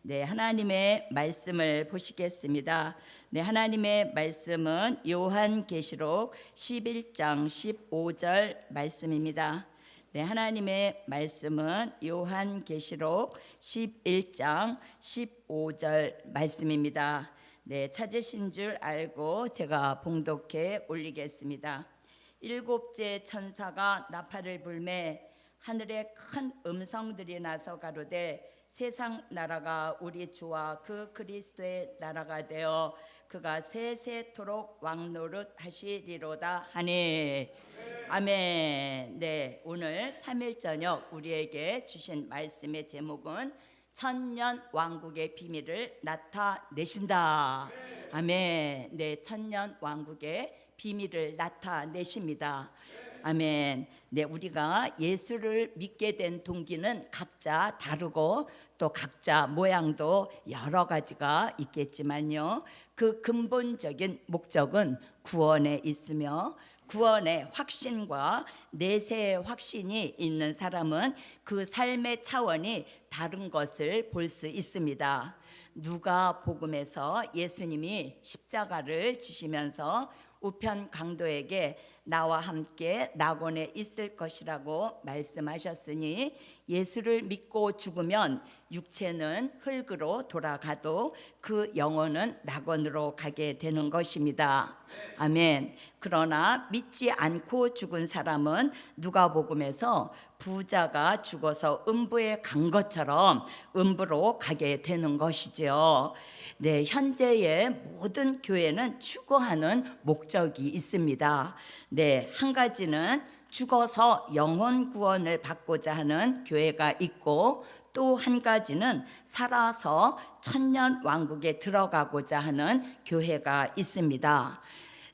네, 하나님의 말씀을 보시겠습니다. 네, 하나님의 말씀은 요한계시록 11장 15절 말씀입니다. 네, 하나님의 말씀은 요한계시록 11장 15절 말씀입니다. 네, 찾으신 줄 알고 제가 봉독해 올리겠습니다. 일곱째 천사가 나팔을 불매 하늘에 큰 음성들이 나서 가로되 세상 나라가 우리 주와 그 그리스도의 나라가 되어 그가 세세토록 왕노릇 하시리로다 하니 아멘. 네, 오늘 3일 저녁 우리에게 주신 말씀의 제목은 천년 왕국의 비밀을 나타내신다. 아멘. 네, 천년 왕국의 비밀을 나타내십니다. 아멘. 네, 우리가 예수를 믿게 된 동기는 각자 다르고 또 각자 모양도 여러 가지가 있겠지만요, 그 근본적인 목적은 구원에 있으며 구원의 확신과 내세의 확신이 있는 사람은 그 삶의 차원이 다른 것을 볼 수 있습니다. 누가복음에서 예수님이 십자가를 지시면서 우편 강도에게 나와 함께 낙원에 있을 것이라고 말씀하셨으니 예수를 믿고 죽으면 육체는 흙으로 돌아가도 그 영혼은 낙원으로 가게 되는 것입니다. 아멘. 그러나 믿지 않고 죽은 사람은 누가복음에서 부자가 죽어서 음부에 간 것처럼 음부로 가게 되는 것이죠. 네, 현재의 모든 교회는 추구하는 목적이 있습니다. 네, 한 가지는 죽어서 영혼 구원을 받고자 하는 교회가 있고, 또 한 가지는 살아서 천년 왕국에 들어가고자 하는 교회가 있습니다.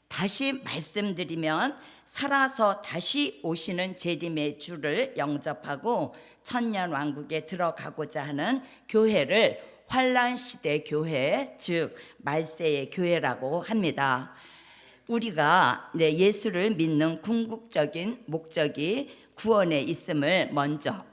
다시 말씀드리면 살아서 다시 오시는 재림의 주를 영접하고 천년 왕국에 들어가고자 하는 교회를 환란시대 교회, 즉 말세의 교회라고 합니다. 우리가 예수를 믿는 궁극적인 목적이 구원에 있음을 먼저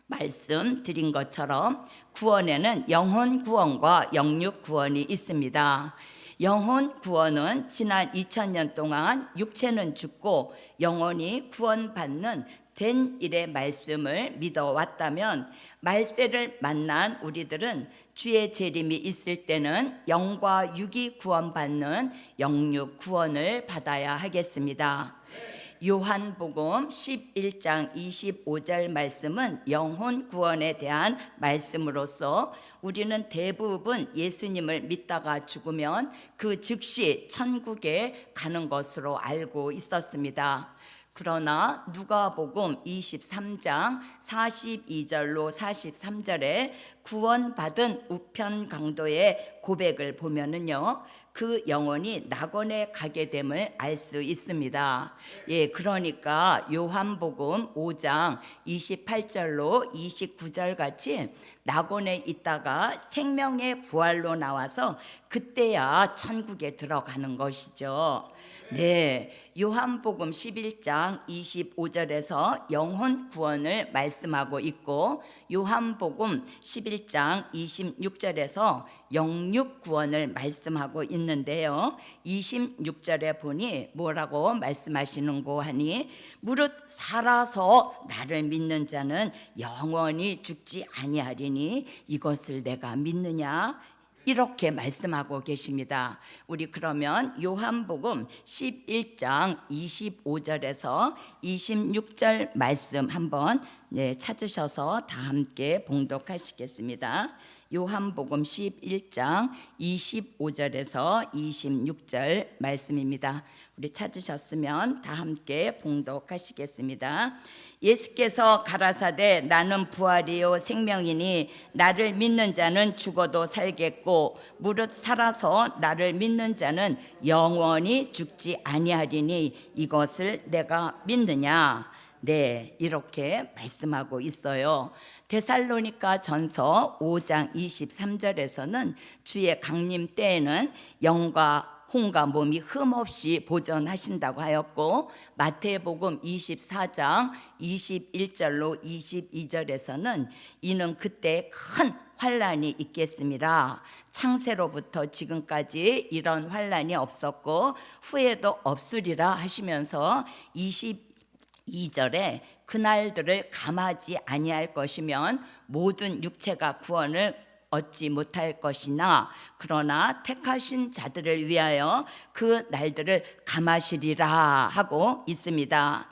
말씀드린 것처럼 구원에는 영혼 구원과 영육 구원이 있습니다. 영혼 구원은 지난 2000년 동안 육체는 죽고 영혼이 구원받는 된 일의 말씀을 믿어왔다면, 말세를 만난 우리들은 주의 재림이 있을 때는 영과 육이 구원받는 영육 구원을 받아야 하겠습니다. 요한복음 11장 25절 말씀은 영혼 구원에 대한 말씀으로서 우리는 대부분 예수님을 믿다가 죽으면 그 즉시 천국에 가는 것으로 알고 있었습니다. 그러나 누가복음 23장 42절로 43절에 구원받은 우편 강도의 고백을 보면은요, 그 영혼이 낙원에 가게 됨을 알 수 있습니다. 예, 그러니까 요한복음 5장 28절로 29절 같이 낙원에 있다가 생명의 부활로 나와서 그때야 천국에 들어가는 것이죠. 네, 요한복음 11장 25절에서 영혼 구원을 말씀하고 있고, 요한복음 11장 26절에서 영육 구원을 말씀하고 있는데요, 26절에 보니 뭐라고 말씀하시는고 하니 무릇 살아서 나를 믿는 자는 영원히 죽지 아니하리니 이것을 내가 믿느냐, 이렇게 말씀하고 계십니다. 우리 그러면 요한복음 11장 25절에서 26절 말씀 한번 찾으셔서 다 함께 봉독하시겠습니다. 요한복음 11장 25절에서 26절 말씀입니다. 우리 찾으셨으면 다 함께 봉독하시겠습니다. 예수께서 가라사대 나는 부활이요 생명이니 나를 믿는 자는 죽어도 살겠고 무릇 살아서 나를 믿는 자는 영원히 죽지 아니하리니 이것을 내가 믿느냐. 네, 이렇게 말씀하고 있어요. 데살로니가 전서 5장 23절에서는 주의 강림 때에는 영과 혼과 몸이 흠없이 보존하신다고 하였고, 마태복음 24장 21절로 22절에서는 이는 그때 큰 환난이 있겠습니다. 창세로부터 지금까지 이런 환난이 없었고 후에도 없으리라 하시면서 22절에 그날들을 감하지 아니할 것이면 모든 육체가 구원을 얻지 못할 것이나 그러나 택하신 자들을 위하여 그 날들을 감하시리라 하고 있습니다.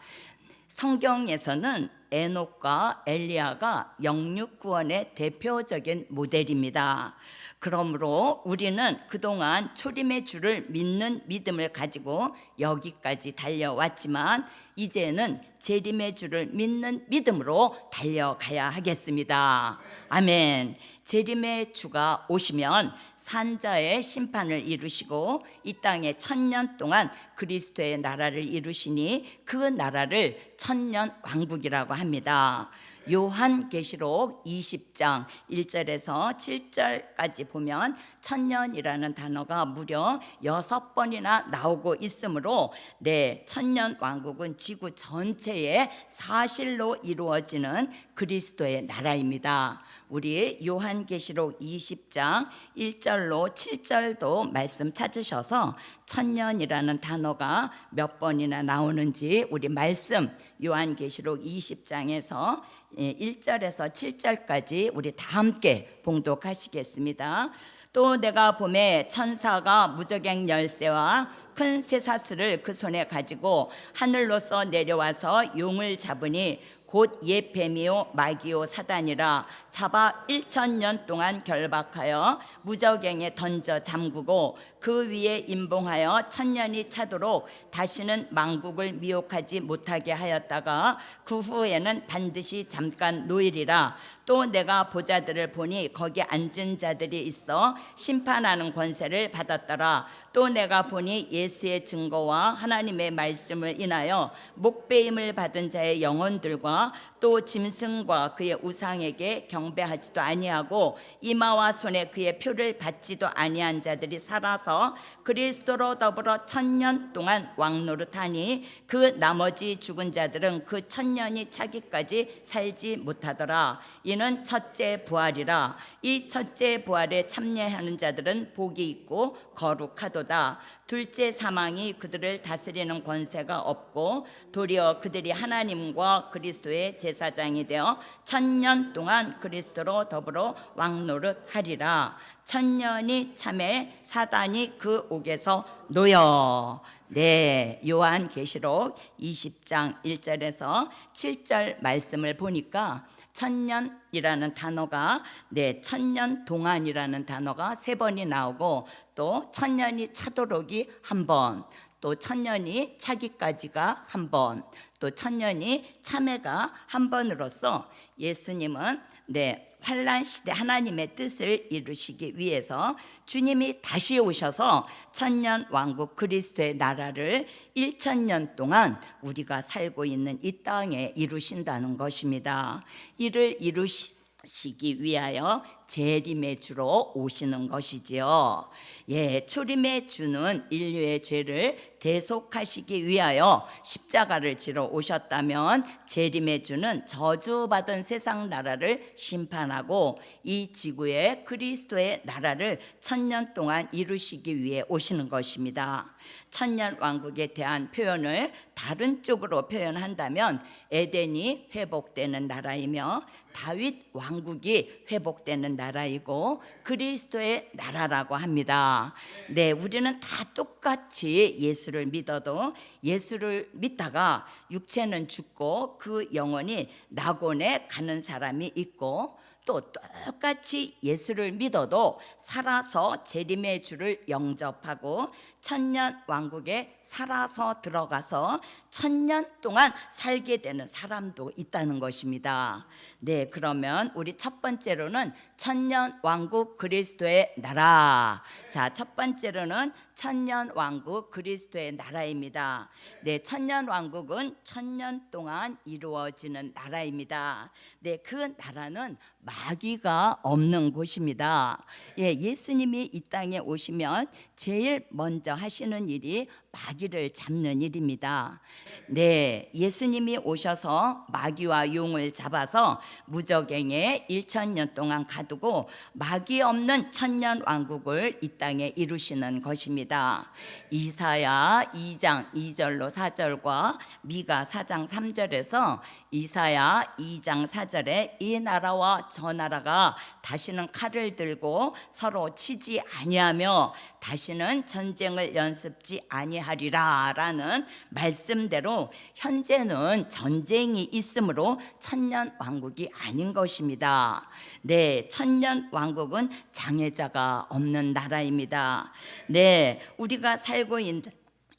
성경에서는 에녹과 엘리야가 영육 구원의 대표적인 모델입니다. 그러므로 우리는 그동안 초림의 주를 믿는 믿음을 가지고 여기까지 달려왔지만 이제는 재림의 주를 믿는 믿음으로 달려가야 하겠습니다. 아멘. 재림의 주가 오시면 산자의 심판을 이루시고 이 땅에 1000년 동안 그리스도의 나라를 이루시니 그 나라를 천년 왕국이라고 합니다. 요한계시록 20장 1절에서 7절까지 보면 천년이라는 단어가 무려 6번이나 나오고 있으므로 천년 왕국은 지구 전체의 사실로 이루어지는 그리스도의 나라입니다. 우리 요한계시록 20장 1절로 7절도 말씀 찾으셔서 천년이라는 단어가 몇 번이나 나오는지 우리 말씀 요한계시록 20장에서 1절에서 7절까지 우리 다 함께 봉독하시겠습니다. 또 내가 봄에 천사가 무저갱 열쇠와 큰 쇠사슬을 그 손에 가지고 하늘로서 내려와서 용을 잡으니 곧 옛 뱀이요 마귀요 사단이라 잡아 1000년 동안 결박하여 무저갱에 던져 잠그고 그 위에 임봉하여 1000년이 차도록 다시는 만국을 미혹하지 못하게 하였다가 그 후에는 반드시 잠깐 놓이리라. 또 내가 보자들을 보니 거기 앉은 자들이 있어 심판하는 권세를 받았더라. 또 내가 보니 예수의 증거와 하나님의 말씀을 인하여 목배임을 받은 자의 영혼들과 또 짐승과 그의 우상에게 경배하지도 아니하고 이마와 손에 그의 표를 받지도 아니한 자들이 살아서 그리스도로 더불어 1000년 동안 왕노릇하니 그 나머지 죽은 자들은 그 1000년이 차기까지 살지 못하더라. 이는 첫째 부활이라. 이 첫째 부활에 참여하는 자들은 복이 있고 거룩하도다. 둘째 사망이 그들을 다스리는 권세가 없고 도리어 그들이 하나님과 그리스도의 제사장이 되어 1000년 동안 그리스도로 더불어 왕노릇하리라. 1000년이 참에 사단이 그 옥에서 놓여. 요한계시록 20장 1절에서 7절 말씀을 보니까 천년이라는 단어가 1000년 동안이라는 단어가 3번이 나오고 또 1000년이 차도록이 1번, 또 1000년이 차기까지가 1번, 또 1000년이 참회가 1번으로서 예수님은 환란 시대 하나님의 뜻을 이루시기 위해서 주님이 다시 오셔서 천년 왕국 그리스도의 나라를 1000년 동안 우리가 살고 있는 이 땅에 이루신다는 것입니다. 이를 이루시기 위하여 재림의 주로 오시는 것이지요. 초림의 주는 인류의 죄를 대속하시기 위하여 십자가를 지러 오셨다면 재림의 주는 저주받은 세상 나라를 심판하고 이 지구에 그리스도의 나라를 1000년 동안 이루시기 위해 오시는 것입니다. 천년 왕국에 대한 표현을 다른 쪽으로 표현한다면 에덴이 회복되는 나라이며 다윗 왕국이 회복되는 나라이고 그리스도의 나라라고 합니다. 우리는 다 똑같이 예수를 믿어도 예수를 믿다가 육체는 죽고 그 영혼이 낙원에 가는 사람이 있고 또 똑같이 예수를 믿어도 살아서 재림의 주를 영접하고 천년 왕국에 살아서 들어가서 1000년 동안 살게 되는 사람도 있다는 것입니다. 그러면 우리 첫 번째로는 천년 왕국 그리스도의 나라. 첫 번째로는 천년 왕국 그리스도의 나라입니다. 천년 왕국은 1000년 동안 이루어지는 나라입니다. 그 나라는 마귀가 없는 곳입니다. 예수님이 이 땅에 오시면 제일 먼저 하시는 일이 마귀를 잡는 일입니다. 네, 예수님이 오셔서 마귀와 용을 잡아서 무저갱에 1000년 동안 가두고 마귀 없는 천년 왕국을 이 땅에 이루시는 것입니다. 이사야 2장 2절로 4절과 미가 4장 3절에서 이사야 2장 4절에 이 나라와 저 나라가 다시는 칼을 들고 서로 치지 아니하며 다시는 전쟁을 연습지 아니하리라 라는 말씀대로 현재는 전쟁이 있으므로 천년 왕국이 아닌 것입니다. 네, 천년 왕국은 장애자가 없는 나라입니다. 네, 우리가 살고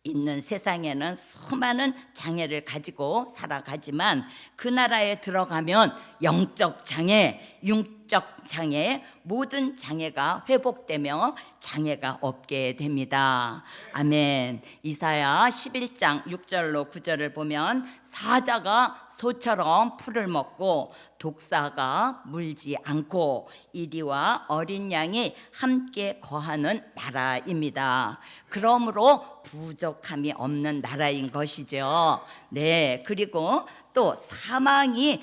있는 세상에는 수많은 장애를 가지고 살아가지만 그 나라에 들어가면 영적 장애, 육적 장애, 모든 장애가 회복되며 장애가 없게 됩니다. 아멘. 이사야 11장 6절로 9절을 보면 사자가 소처럼 풀을 먹고 독사가 물지 않고 이리와 어린 양이 함께 거하는 나라입니다. 그러므로 부족함이 없는 나라인 것이죠. 네, 그리고 또 사망이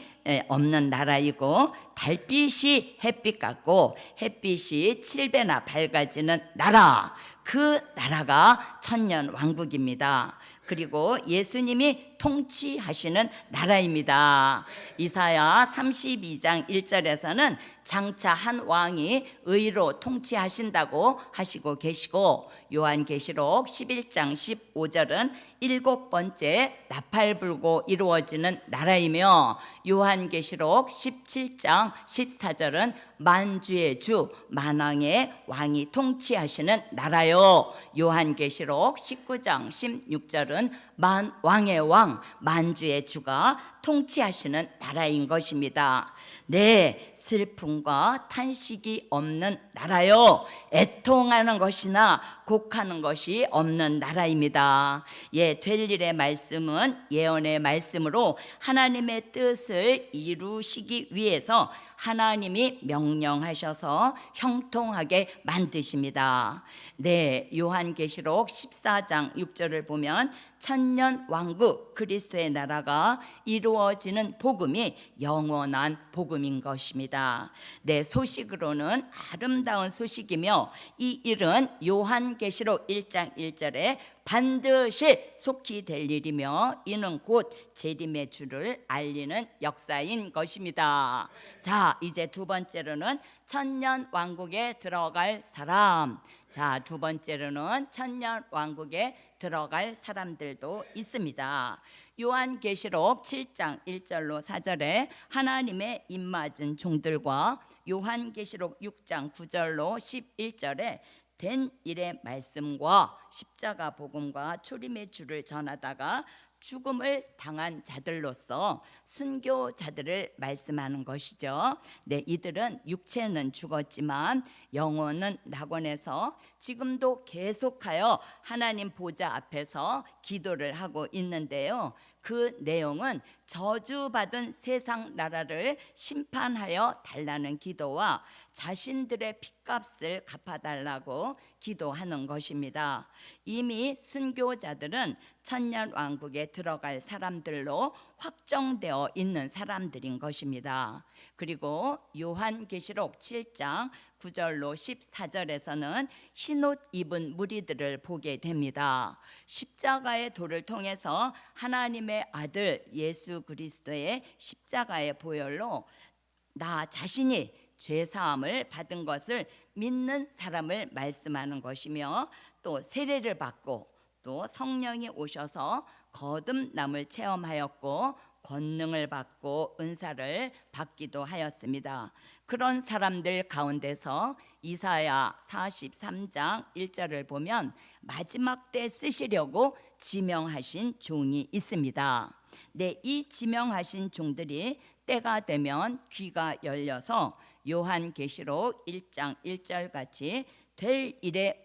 없는 나라이고 달빛이 햇빛 같고 햇빛이 7배나 밝아지는 나라, 그 나라가 천년 왕국입니다. 그리고 예수님이 통치하시는 나라입니다. 이사야 32장 1절에서는 장차 한 왕이 의로 통치하신다고 하시고 계시고 요한계시록 11장 15절은 7번째 나팔 불고 이루어지는 나라이며 요한계시록 17장 14절은 만주의 주 만왕의 왕이 통치하시는 나라요. 요한계시록 19장 16절은 만왕의 왕 만주의 주가 통치하시는 나라인 것입니다. 네, 슬픔과 탄식이 없는 나라요. 애통하는 것이나 곡하는 것이 없는 나라입니다. 될 일의 말씀은 예언의 말씀으로 하나님의 뜻을 이루시기 위해서 하나님이 명령하셔서 형통하게 만드십니다. 네, 요한계시록 14장 6절을 보면 천년 왕국 그리스도의 나라가 이루어지는 복음이 영원한 복음인 것입니다. 네, 소식으로는 아름다운 소식이며 이 일은 요한계시록 1장 1절에 반드시 속히 될 일이며 이는 곧 재림의 주를 알리는 역사인 것입니다. 자, 이제 두 번째로는 천년 왕국에 들어갈 사람. 자, 두 번째로는 천년 왕국에 들어갈 사람들도 있습니다. 요한계시록 7장 1절로 4절에 하나님의 입맞은 종들과 요한계시록 6장 9절로 11절에 된 일의 말씀과 십자가 복음과 초림의 주를 전하다가 죽음을 당한 자들로서 순교자들을 말씀하는 것이죠. 네, 이들은 육체는 죽었지만 영혼은 낙원에서 지금도 계속하여 하나님 보좌 앞에서 기도를 하고 있는데요. 그 내용은 저주받은 세상 나라를 심판하여 달라는 기도와 자신들의 핏값을 갚아달라고 기도하는 것입니다. 이미 순교자들은 천년 왕국에 들어갈 사람들로 확정되어 있는 사람들인 것입니다. 그리고 요한계시록 7장 9절로 14절에서는 흰옷 입은 무리들을 보게 됩니다. 십자가의 도를 통해서 하나님의 아들 예수 그리스도의 십자가의 보혈로 나 자신이 죄사함을 받은 것을 믿는 사람을 말씀하는 것이며 또 세례를 받고 또 성령이 오셔서 거듭남을 체험하였고 권능을 받고 은사를 받기도 하였습니다. 그런 사람들 가운데서 이사야 43장 1절을 보면 마지막 때 쓰시려고 지명하신 종이 있습니다. 네, 이 지명하신 종들이 때가 되면 귀가 열려서 요한계시록 1장 1절 같이 될 일의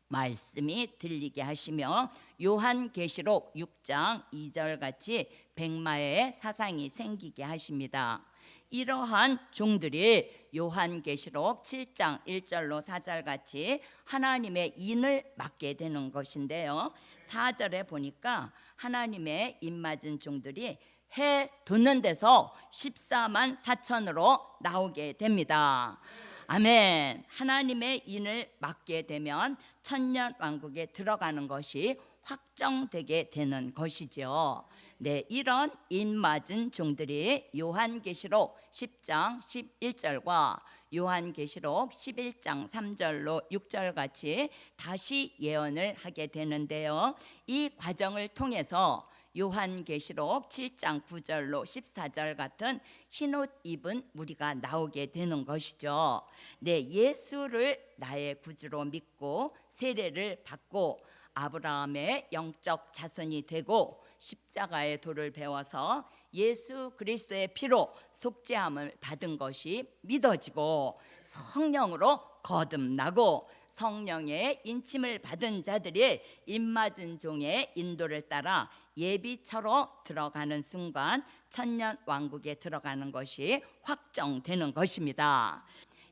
말씀이 들리게 하시며 요한계시록 6장 2절 같이 백마의 사상이 생기게 하십니다. 이러한 종들이 요한계시록 7장 1절로 4절 같이 하나님의 인을 맡게 되는 것인데요. 4절에 보니까 하나님의 인 맞은 종들이 해 돋는 데서 14만 4천으로 나오게 됩니다. 아멘. 하나님의 인을 맡게 되면 천년 왕국에 들어가는 것이 확정되게 되는 것이죠. 네, 이런 인 맞은 종들이 요한계시록 10장 11절과 요한계시록 11장 3절로 6절 같이 다시 예언을 하게 되는데요. 이 과정을 통해서 요한계시록 7장 9절로 14절 같은 흰옷 입은 무리가 나오게 되는 것이죠. 네, 예수를 나의 구주로 믿고 세례를 받고 아브라함의 영적 자손이 되고 십자가의 도를 배워서 예수 그리스도의 피로 속죄함을 받은 것이 믿어지고 성령으로 거듭나고 성령의 인침을 받은 자들이 입맞은 종의 인도를 따라 예비처로 들어가는 순간 천년 왕국에 들어가는 것이 확정되는 것입니다.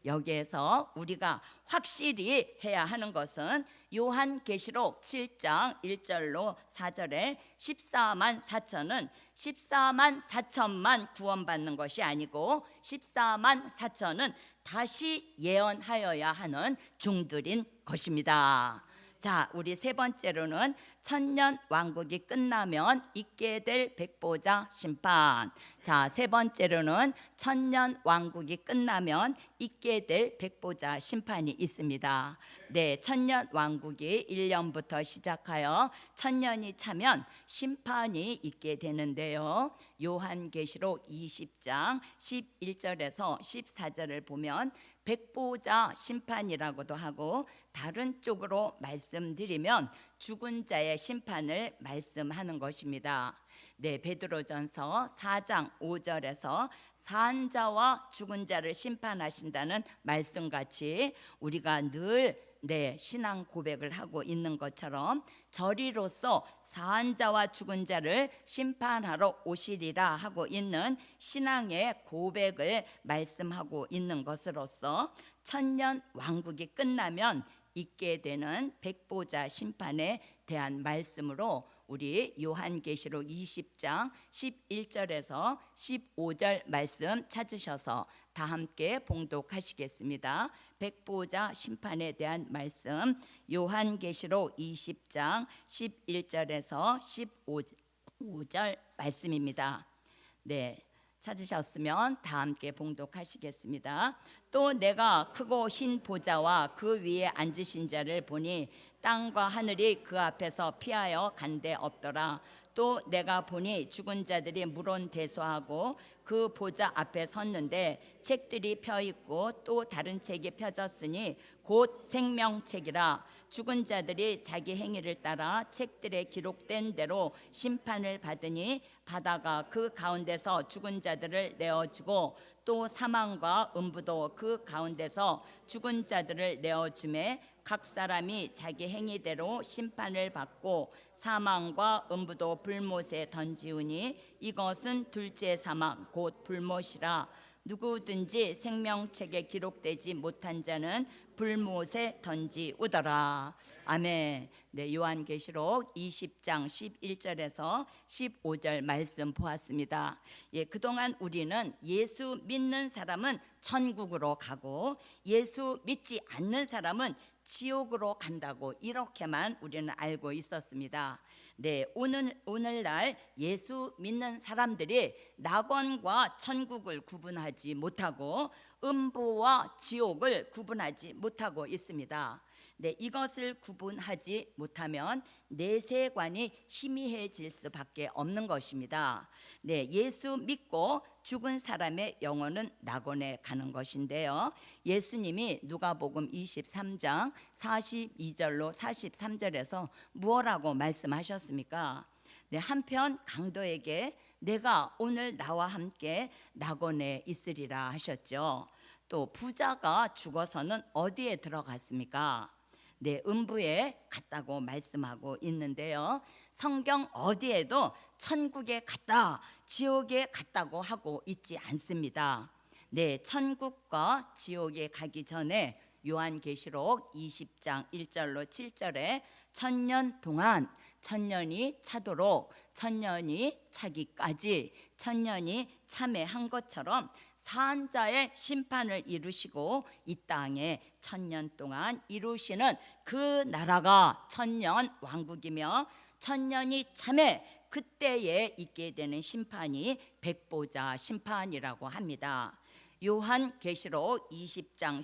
여기에서 우리가 확실히 해야 하는 것은 요한계시록 7장 1절로 4절에 14만 4천은 14만 4천만 구원받는 것이 아니고 14만 4천은 다시 예언하여야 하는 종들인 것입니다. 자, 우리 세 번째로는 천년 왕국이 끝나면 있게 될 백보자 심판. 자, 세 번째로는 천년 왕국이 끝나면 있게 될 백보자 심판이 있습니다. 네, 천년 왕국이 1년부터 시작하여 천년이 차면 심판이 있게 되는데요. 요한계시록 20장 11절에서 14절을 보면 백보자 심판이라고도 하고 다른 쪽으로 말씀드리면 죽은 자의 심판을 말씀하는 것입니다. 네, 베드로전서 4장 5절에서 산 자와 죽은 자를 심판하신다는 말씀같이 우리가 늘 신앙 고백을 하고 있는 것처럼 저리로서 산 자와 죽은 자를 심판하러 오시리라 하고 있는 신앙의 고백을 말씀하고 있는 것으로서 천년 왕국이 끝나면 있게 되는 백보자 심판에 대한 말씀으로 우리 요한계시록 20장 11절에서 15절 말씀 찾으셔서 다 함께 봉독하시겠습니다. 백보자 심판에 대한 말씀 요한계시록 20장 11절에서 15절 말씀입니다. 네, 찾으셨으면 다 함께 봉독하시겠습니다. 또 내가 크고 흰 보좌와 그 위에 앉으신 자를 보니 땅과 하늘이 그 앞에서 피하여 간데 없더라. 또 내가 보니 죽은 자들이 물론대소하고 그 보좌 앞에 섰는데 책들이 펴 있고 또 다른 책이 펴졌으니 곧 생명책이라. 죽은 자들이 자기 행위를 따라 책들에 기록된 대로 심판을 받으니 바다가 그 가운데서 죽은 자들을 내어주고 또 사망과 음부도 그 가운데서 죽은 자들을 내어주매 각 사람이 자기 행위대로 심판을 받고 사망과 음부도 불못에 던지우니 이것은 둘째 사망 곧 불못이라. 누구든지 생명책에 기록되지 못한 자는 불못에 던지우더라. 아멘. 네, 요한계시록 20장 11절에서 15절 말씀 보았습니다. 예, 그동안 우리는 예수 믿는 사람은 천국으로 가고 예수 믿지 않는 사람은 지옥으로 간다고 이렇게만 우리는 알고 있었습니다. 네, 오늘날 예수 믿는 사람들이 낙원과 천국을 구분하지 못하고 음부와 지옥을 구분하지 못하고 있습니다. 네, 이것을 구분하지 못하면 내세관이 희미해질 수밖에 없는 것입니다. 네, 예수 믿고 죽은 사람의 영혼은 낙원에 가는 것인데요. 예수님이 누가복음 23장 42절로 43절에서 무엇라고 말씀하셨습니까? 네, 한편 강도에게 내가 오늘 나와 함께 낙원에 있으리라 하셨죠. 또 부자가 죽어서는 어디에 들어갔습니까? 네, 음부에 갔다고 말씀하고 있는데요. 성경 어디에도 천국에 갔다, 지옥에 갔다고 하고 있지 않습니다. 네, 천국과 지옥에 가기 전에 요한계시록 20장 1절로 7절에 천년 동안, 천년이 차도록 천년이 차기까지 천년이 참회한 것처럼 산자의 심판을 이루시고 이 땅에 천년 동안 이루시는 그 나라가 천년 왕국이며 천년이 참회 그때에 있게 되는 심판이 백보자 심판이라고 합니다. 요한계시록 20장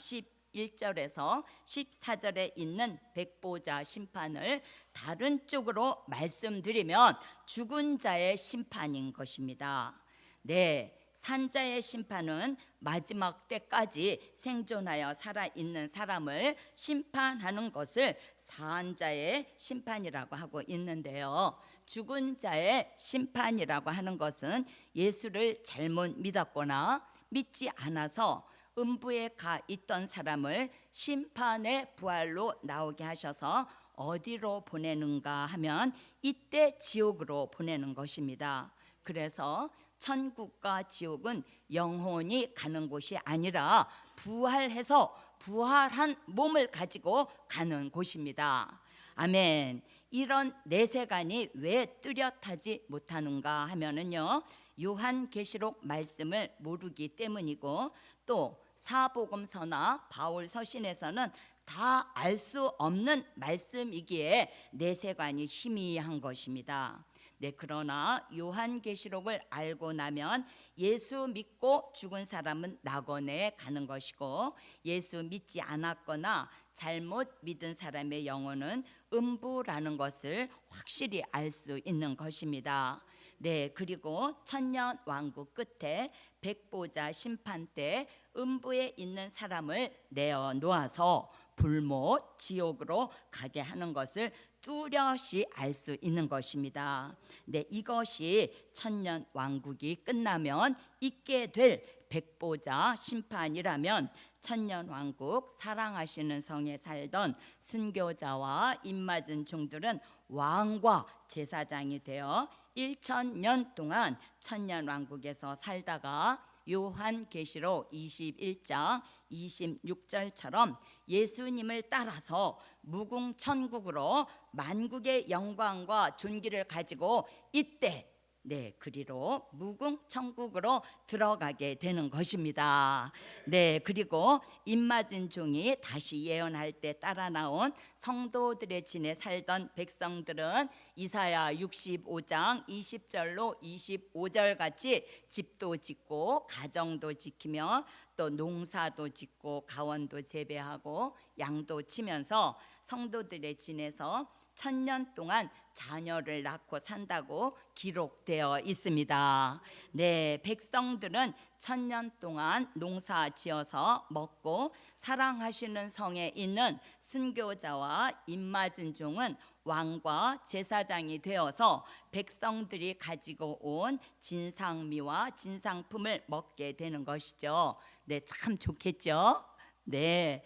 11절에서 14절에 있는 백보자 심판을 다른 쪽으로 말씀드리면 죽은 자의 심판인 것입니다. 네, 산자의 심판은 마지막 때까지 생존하여 살아있는 사람을 심판하는 것을 산자의 심판이라고 하고 있는데요, 죽은 자의 심판이라고 하는 것은 예수를 잘못 믿었거나 믿지 않아서 음부에 가 있던 사람을 심판의 부활로 나오게 하셔서 어디로 보내는가 하면 이때 지옥으로 보내는 것입니다. 그래서 천국과 지옥은 영혼이 가는 곳이 아니라 부활해서 부활한 몸을 가지고 가는 곳입니다. 아멘. 이런 내세관이 왜 뚜렷하지 못하는가 하면은요, 요한계시록 말씀을 모르기 때문이고, 또 사복음서나 바울 서신에서는 다 알 수 없는 말씀이기에 내세관이 희미한 것입니다. 네, 그러나 요한계시록을 알고 나면 예수 믿고 죽은 사람은 낙원에 가는 것이고, 예수 믿지 않았거나 잘못 믿은 사람의 영혼은 음부라는 것을 확실히 알 수 있는 것입니다. 네, 그리고 천년 왕국 끝에 백보자 심판 때 음부에 있는 사람을 내어 놓아서 불못 지옥으로 가게 하는 것을 뚜렷이 알 수 있는 것입니다. 네, 이것이 천년 왕국이 끝나면 있게 될 백보자 심판이라면, 천년 왕국 사랑하시는 성에 살던 순교자와 입맞은 종들은 왕과 제사장이 되어 1000년 동안 천년 왕국에서 살다가 요한계시록 21장 26절처럼 예수님을 따라서 무궁천국으로 만국의 영광과 존귀를 가지고 이때, 네, 그리로 무궁천국으로 들어가게 되는 것입니다. 네, 그리고 입맞은 종이 다시 예언할 때 따라 나온 성도들의 진에 살던 백성들은 이사야 65장 20절로 25절 같이 집도 짓고 가정도 지키며 또 농사도 짓고 가원도 재배하고 양도 치면서 성도들의 진에서 1000년 동안 자녀를 낳고 산다고 기록되어 있습니다. 네, 백성들은 1000년 동안 농사 지어서 먹고, 사랑하시는 성에 있는 순교자와 입맞은 종은 왕과 제사장이 되어서 백성들이 가지고 온 진상미와 진상품을 먹게 되는 것이죠. 네, 참 좋겠죠? 네,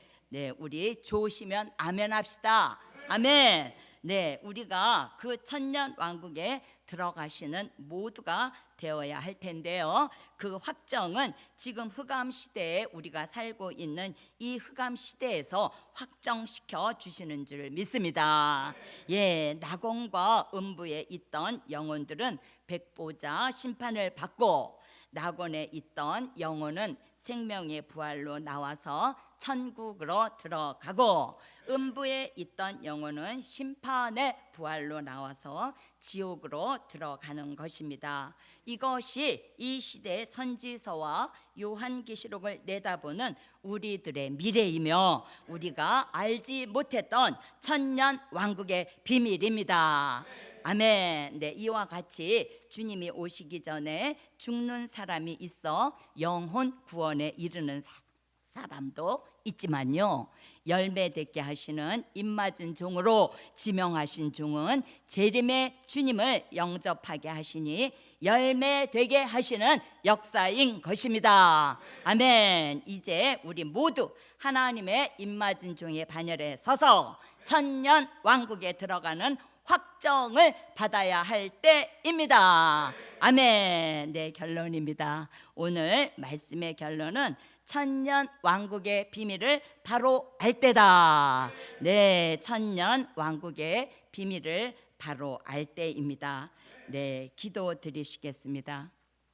우리 좋으시면 아멘 합시다. 아멘. 네, 우리가 그 천년 왕국에 들어가시는 모두가 되어야 할 텐데요, 그 확정은 지금 흑암 시대에 우리가 살고 있는 이 흑암 시대에서 확정시켜 주시는 줄 믿습니다. 예, 낙원과 음부에 있던 영혼들은 백보자 심판을 받고, 낙원에 있던 영혼은 생명의 부활로 나와서 천국으로 들어가고, 음부에 있던 영혼은 심판의 부활로 나와서 지옥으로 들어가는 것입니다. 이것이 이 시대의 선지서와 요한계시록을 내다보는 우리들의 미래이며 우리가 알지 못했던 천년 왕국의 비밀입니다. 아멘. 네, 이와 같이 주님이 오시기 전에 죽는 사람이 있어 영혼 구원에 이르는 사람도 있지만요, 열매 맺게 하시는 입맞은 종으로 지명하신 종은 재림의 주님을 영접하게 하시니 열매 되게 하시는 역사인 것입니다. 아멘. 이제 우리 모두 하나님의 입맞은 종의 반열에 서서 천년 왕국에 들어가는 확정을 받아야 할 때입니다. 아멘. 네, 결론입니다. 오늘 말씀의 결론은 천년 왕국의 비밀을 바로 알 때다. 네, 천년 왕국의 비밀을 바로 알 때입니다. 네, 기도 드리시겠습니다.